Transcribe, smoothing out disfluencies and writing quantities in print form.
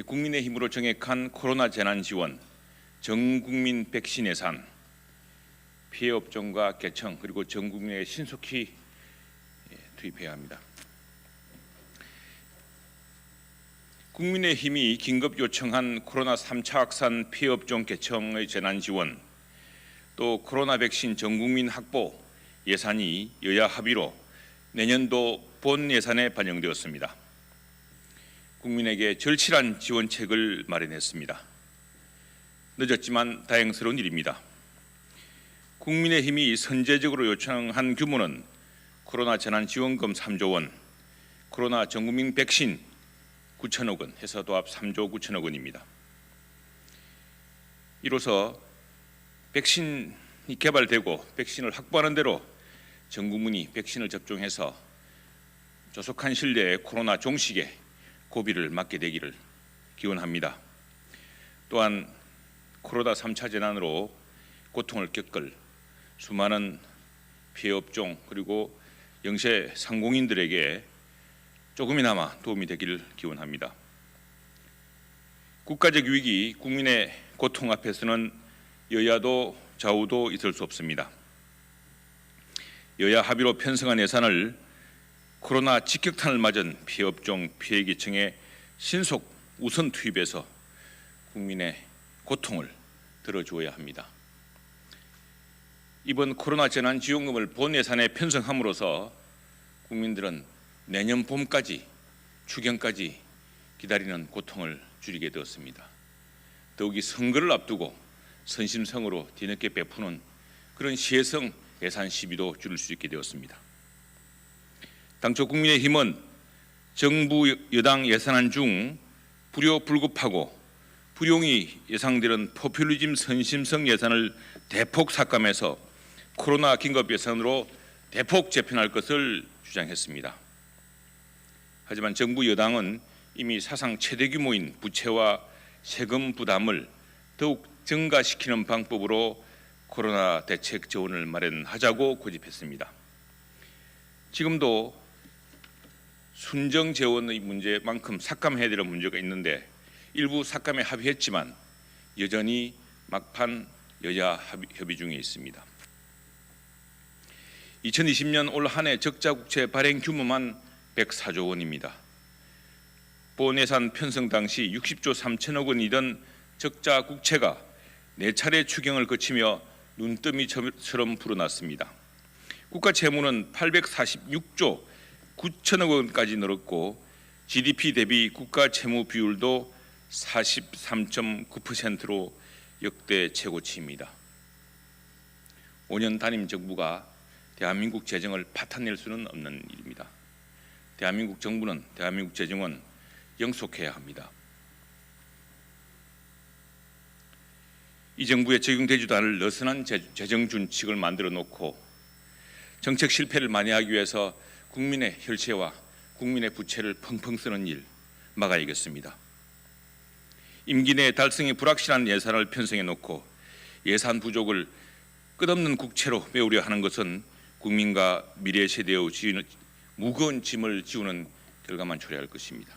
국민의힘으로 정액한 코로나 재난 지원, 전국민 백신 예산, 피해 업종과 개청 그리고 전 국민에 신속히 투입해야 합니다. 국민의힘이 긴급 요청한 코로나 3차 확산 피해 업종 개청의 재난 지원, 또 코로나 백신 전 국민 확보 예산이 여야 합의로 내년도 본 예산에 반영되었습니다. 국민에게 절실한 지원책을 마련했습니다. 늦었지만 다행스러운 일입니다. 국민의힘이 선제적으로 요청한 규모는 코로나 재난지원금 3조 원, 코로나 전국민 백신 9천억 원 해서 도합 3조 9천억 원입니다. 이로써 백신이 개발되고 백신을 확보하는 대로 전 국민이 백신을 접종해서 조속한 시일 내에 코로나 종식에 고비를 맞게 되기를 기원합니다. 또한 코로나 3차 재난으로 고통을 겪을 수많은 피해 업종 그리고 영세 상공인들에게 조금이나마 도움이 되기를 기원합니다. 국가적 위기, 국민의 고통 앞에서는 여야도 좌우도 있을 수 없습니다. 여야 합의로 편성한 예산을 코로나 직격탄을 맞은 피해 업종, 피해 계층에 신속 우선 투입해서 국민의 고통을 들어주어야 합니다. 이번 코로나 재난지원금을 본 예산에 편성함으로써 국민들은 내년 봄까지 추경까지 기다리는 고통을 줄이게 되었습니다. 더욱이 선거를 앞두고 선심성으로 뒤늦게 베푸는 그런 시혜성 예산 시비도 줄일 수 있게 되었습니다. 당초 국민의힘은 정부 여당 예산안 중 불효불급하고 불용이 예상되는 포퓰리즘 선심성 예산을 대폭 삭감해서 코로나 긴급 예산으로 대폭 재편할 것을 주장했습니다. 하지만 정부 여당은 이미 사상 최대 규모인 부채와 세금 부담을 더욱 증가시키는 방법으로 코로나 대책 재원을 마련하자고 고집했습니다. 지금도 순정 재원의 문제만큼 삭감해야 될 문제가 있는데 일부 삭감에 합의했지만 여전히 막판 여야 협의 중에 있습니다. 2020년 올 한 해 적자 국채 발행 규모만 104조 원입니다. 본 예산 편성 당시 60조 3천억 원이던 적자 국채가 4차례 추경을 거치며 눈더미처럼 불어났습니다. 국가 채무는 846조 9천억 원까지 늘었고 GDP 대비 국가 채무 비율도 43.9%로 역대 최고치입니다. 5년 단임 정부가 대한민국 재정을 파탄낼 수는 없는 일입니다. 대한민국 정부는 대한민국 재정은 영속해야 합니다. 이 정부에 적용되지도 않을 느슨한 재정 준칙을 만들어 놓고 정책 실패를 만회하기 위해서 국민의 혈세와 국민의 부채를 펑펑 쓰는 일 막아야겠습니다. 임기 내 달성이 불확실한 예산을 편성해 놓고 예산 부족을 끝없는 국채로 메우려 하는 것은 국민과 미래 세대의 무거운 짐을 지우는 결과만 초래할 것입니다.